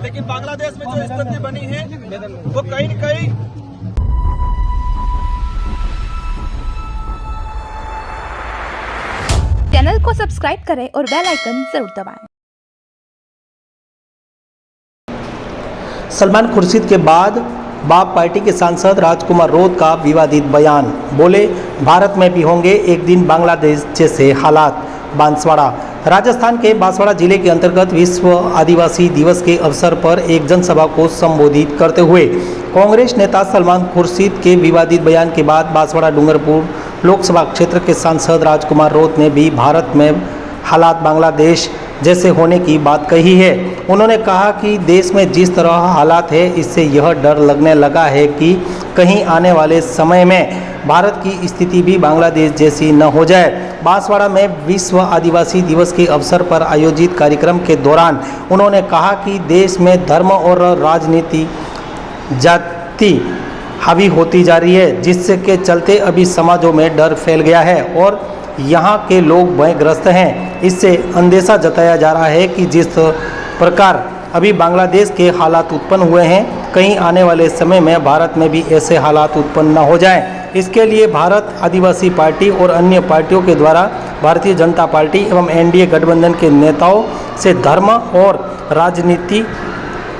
लेकिन बांग्लादेश में जो स्थिति बनी है वो कहीं न कहीं चैनल को सब्सक्राइब करें और बेल आइकन जरूर दबाएं। सलमान खुर्शीद के बाद बाप पार्टी के सांसद राजकुमार रोत का विवादित बयान। बोले, भारत में भी होंगे एक दिन बांग्लादेश जैसे हालात। बांसवाड़ा। राजस्थान के बांसवाड़ा जिले के अंतर्गत विश्व आदिवासी दिवस के अवसर पर एक जनसभा को संबोधित करते हुए कांग्रेस नेता सलमान खुर्शीद के विवादित बयान के बाद बांसवाड़ा डूंगरपुर लोकसभा क्षेत्र के सांसद राजकुमार रोत ने भी भारत में हालात बांग्लादेश जैसे होने की बात कही है। उन्होंने कहा कि देश में जिस तरह हालात है इससे यह डर लगने लगा है कि कहीं आने वाले समय में भारत की स्थिति भी बांग्लादेश जैसी न हो जाए। बांसवाड़ा में विश्व आदिवासी दिवस के अवसर पर आयोजित कार्यक्रम के दौरान उन्होंने कहा कि देश में धर्म और राजनीति जाति हावी होती जा रही है, जिससे के चलते अभी समाजों में डर फैल गया है और यहाँ के लोग भयग्रस्त हैं। इससे अंदेशा जताया जा रहा है कि जिस प्रकार अभी बांग्लादेश के हालात उत्पन्न हुए हैं, कहीं आने वाले समय में भारत में भी ऐसे हालात उत्पन्न न हो जाएं। इसके लिए भारत आदिवासी पार्टी और अन्य पार्टियों के द्वारा भारतीय जनता पार्टी एवं एनडीए गठबंधन के नेताओं से धर्म और राजनीति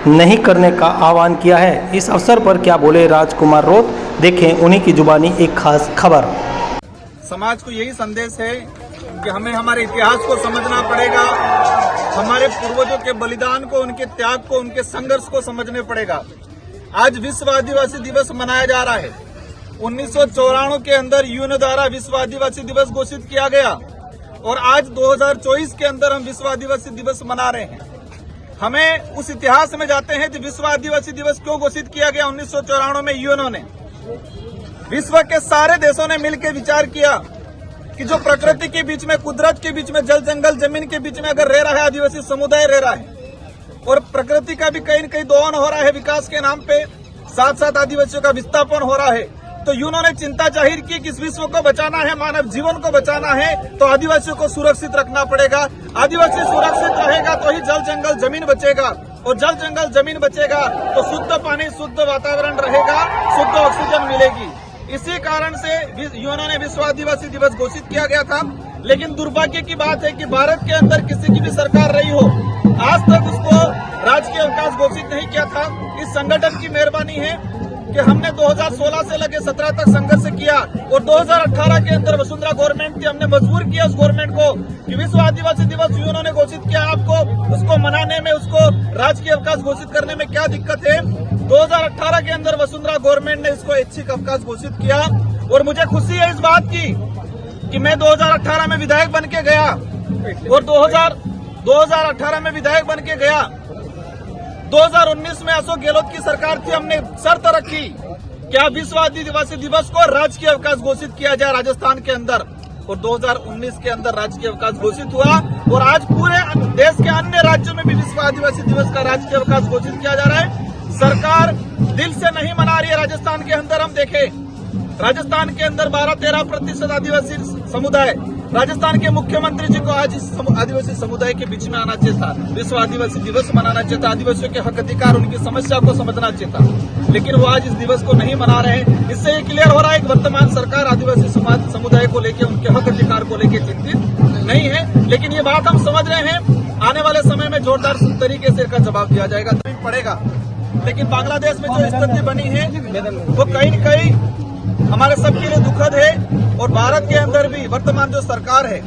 नहीं करने का आह्वान किया है। इस अवसर पर क्या बोले राजकुमार रोत, देखें उन्हीं की जुबानी एक खास खबर। समाज को यही संदेश है कि हमें हमारे इतिहास को समझना पड़ेगा, हमारे पूर्वजों के बलिदान को, उनके त्याग को, उनके संघर्ष को समझने पड़ेगा। आज विश्व आदिवासी दिवस मनाया जा रहा है। 1994 के अंदर यूएन द्वारा विश्व आदिवासी दिवस घोषित किया गया और आज 2024 के अंदर हम विश्व आदिवासी दिवस मना रहे हैं। हमें उस इतिहास में जाते हैं कि विश्व आदिवासी दिवस क्यों घोषित किया गया। 1994 में यूएनओ ने, विश्व के सारे देशों ने मिलकर विचार किया कि जो प्रकृति के बीच में, कुदरत के बीच में, जल जंगल जमीन के बीच में अगर रह रहा है आदिवासी समुदाय रह रहा है और प्रकृति का भी कहीं न कहीं दोहन हो रहा है विकास के नाम पे, साथ साथ आदिवासियों का विस्थापन हो रहा है, तो यूएनओ ने चिंता जाहिर की कि इस विश्व को बचाना है, मानव जीवन को बचाना है तो आदिवासियों को सुरक्षित रखना पड़ेगा। आदिवासी सुरक्षित रहेगा तो ही जल जंगल जमीन बचेगा और जल जंगल जमीन बचेगा तो शुद्ध पानी, शुद्ध वातावरण रहेगा, शुद्ध ऑक्सीजन मिलेगी। इसी कारण से यूएनओ ने विश्व आदिवासी दिवस घोषित किया गया था। लेकिन दुर्भाग्य की बात है कि भारत के अंदर किसी की भी सरकार रही हो, आज तक उसको राजकीय अवकाश घोषित नहीं किया था। इस संगठन की मेहरबानी है कि हमने 2016 से लेकर 17 तक संघर्ष किया और 2018 के अंदर वसुंधरा गवर्नमेंट थी, हमने मजबूर किया उस गवर्नमेंट को कि विश्व आदिवासी दिवस यूएनओ ने घोषित किया, आपको उसको मनाने में, उसको राजकीय अवकाश घोषित करने में क्या दिक्कत है। 2018 के अंदर वसुंधरा गवर्नमेंट ने इसको ऐच्छिक अवकाश घोषित किया और मुझे खुशी है इस बात की कि मैं 2018 में विधायक बन के गया और 2018 में विधायक बन के गया। 2019 में अशोक गहलोत की सरकार थी, हमने शर्त रखी क्या विश्व आदिवासी दिवस को राजकीय अवकाश घोषित किया जाए राजस्थान के अंदर और 2019 के अंदर राजकीय अवकाश घोषित हुआ और आज पूरे देश के अन्य राज्यों में भी विश्व आदिवासी दिवस का राजकीय अवकाश घोषित किया जा रहा है। सरकार दिल से नहीं मना रही है। राजस्थान के अंदर हम देखें, राजस्थान के अंदर 12-13% आदिवासी समुदाय, राजस्थान के मुख्यमंत्री जी को आज इस आदिवासी समुदाय के बीच में आना चाहिए था, विश्व आदिवासी दिवस मनाना चाहिए था, आदिवासियों के हक अधिकार, उनकी समस्या को समझना चाहिए था, लेकिन वो आज इस दिवस को नहीं मना रहे हैं। इससे ये क्लियर हो रहा है कि वर्तमान सरकार आदिवासी समुदाय को लेकर, उनके हक अधिकार को लेकर चिंतित नहीं है। लेकिन ये बात हम समझ रहे हैं, आने वाले समय में जोरदार तरीके से इसका जवाब दिया जाएगा, तो पड़ेगा। लेकिन बांग्लादेश में जो स्थिति बनी है वो कहीं न कहीं हमारे सबके लिए दुखद है और भारत के अंदर भी वर्तमान जो सरकार है,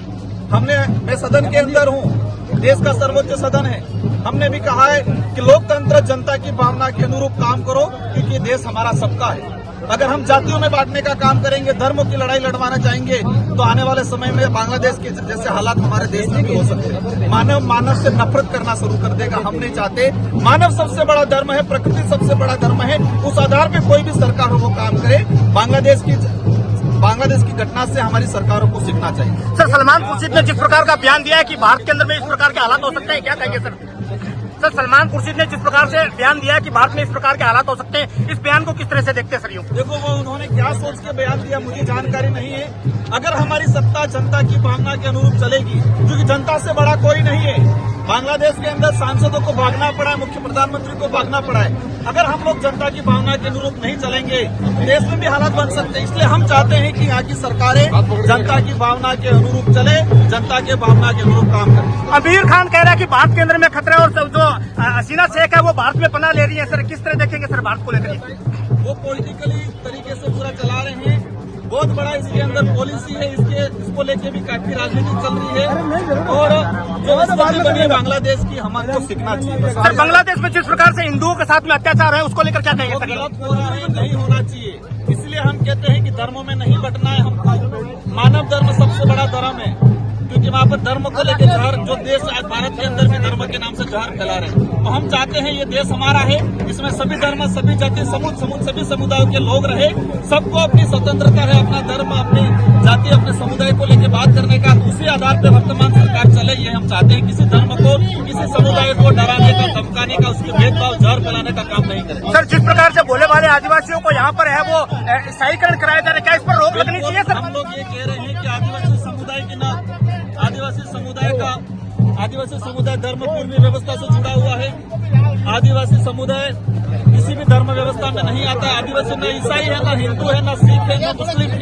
मैं सदन के अंदर हूँ, देश का सर्वोच्च सदन है, हमने भी कहा है कि लोकतंत्र जनता की भावना के अनुरूप काम करो क्योंकि देश हमारा सबका है। अगर हम जातियों में बांटने का काम करेंगे, धर्मों की लड़ाई लड़वाना चाहेंगे तो आने वाले समय में बांग्लादेश के जैसे हालात हमारे देश में भी हो सकते हैं। मानव से नफरत करना शुरू कर देगा। हम नहीं चाहते, मानव सबसे बड़ा धर्म है, प्रकृति सबसे बड़ा धर्म है, उस आधार पे कोई भी सरकार हो वो काम करे। बांग्लादेश की घटना से हमारी सरकारों को सीखना चाहिए। सर, सलमान खुर्शीद ने जिस प्रकार का बयान दिया है कि भारत के अंदर में इस प्रकार के हालात हो सकते हैं, क्या कहेंगे सर? सर, सलमान खुर्शीद ने जिस प्रकार से बयान दिया है कि भारत में इस प्रकार के हालात हो सकते हैं, इस बयान को किस तरह से देखते हैं सर? यूँ देखो, वो उन्होंने क्या सोच के बयान दिया मुझे जानकारी नहीं है। अगर हमारी सत्ता जनता की भावना के अनुरूप चलेगी, क्योंकि जनता से बड़ा कोई नहीं है। बांग्लादेश के अंदर सांसदों को भागना पड़ा है, मुख्य प्रधानमंत्री को भागना पड़ा है। अगर हम लोग जनता की भावना के अनुरूप नहीं चलेंगे, देश में भी हालात बन सकते हैं। इसलिए हम चाहते हैं कि यहाँ की सरकारें जनता की भावना के अनुरूप चले, जनता के भावना के अनुरूप काम करें। अमीर खान कह रहा है कि भारत केंद्र में खतरा है और जो हसीना शेख है वो भारत में पनाह ले रही है। सर किस तरह देखेंगे सर भारत को लेकर? वो पॉलिटिकली तरीके से पूरा चला रहे हैं। बहुत बड़ा इसके अंदर पॉलिसी है, इसको लेके भी काफी राजनीति चल रही है और जो स्थिति बनी है बांग्लादेश की, हमको सीखना चाहिए। सर बांग्लादेश में जिस प्रकार से हिंदुओं के साथ में अत्याचार है उसको लेकर क्या कहेंगे सर? गलत हो रहा है, नहीं होना चाहिए। इसलिए हम कहते हैं कि धर्मों में नहीं बंटना है हमको। मानव धर्म सबसे बड़ा धर्म है, क्योंकि वहाँ पर धर्म को लेकर जहर, जो देश आज भारत के अंदर भी धर्म के नाम से जहर फैला रहे हैं। तो हम चाहते हैं ये देश हमारा है, इसमें सभी धर्म, सभी जाति, सभी समुदायों के लोग रहे। सबको अपनी स्वतंत्रता है, अपना धर्म, अपनी जाति, अपने समुदाय को लेकर बात करने का। उसी आधार पर वर्तमान सरकार चले, ये हम चाहते हैं। किसी धर्म को, किसी समुदाय को डराने का, धमकाने का, उसके भेदभाव, जहर फैलाने का काम नहीं करें। सर जिस प्रकार से भोले भाले आदिवासियों को यहाँ पर है वो ईसाईकरण कराया जा रहा है, क्या इस पर रोक लगनी चाहिए सर? हम लोग ये कह रहे हैं कि आदिवासी समुदाय धर्म पूर्वी व्यवस्था से जुड़ा हुआ है। आदिवासी समुदाय किसी भी धर्म व्यवस्था में नहीं आता है। आदिवासी न ईसाई है, न हिंदू है, न सिख है, न मुस्लिम है।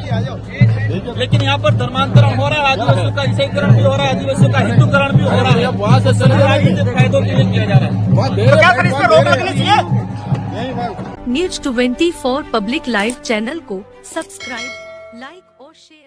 लेकिन यहाँ पर धर्मांतरण हो रहा है, आदिवासियों का ईसाईकरण भी हो रहा है, आदिवासियों का हिंदूकरण भी हो रहा है। बहुत से फायदों के लिए किया जा रहा है। तो क्या सर इस पर रोक लगनी चाहिए? News 24 पब्लिक लाइव चैनल को सब्सक्राइब, लाइक और शेयर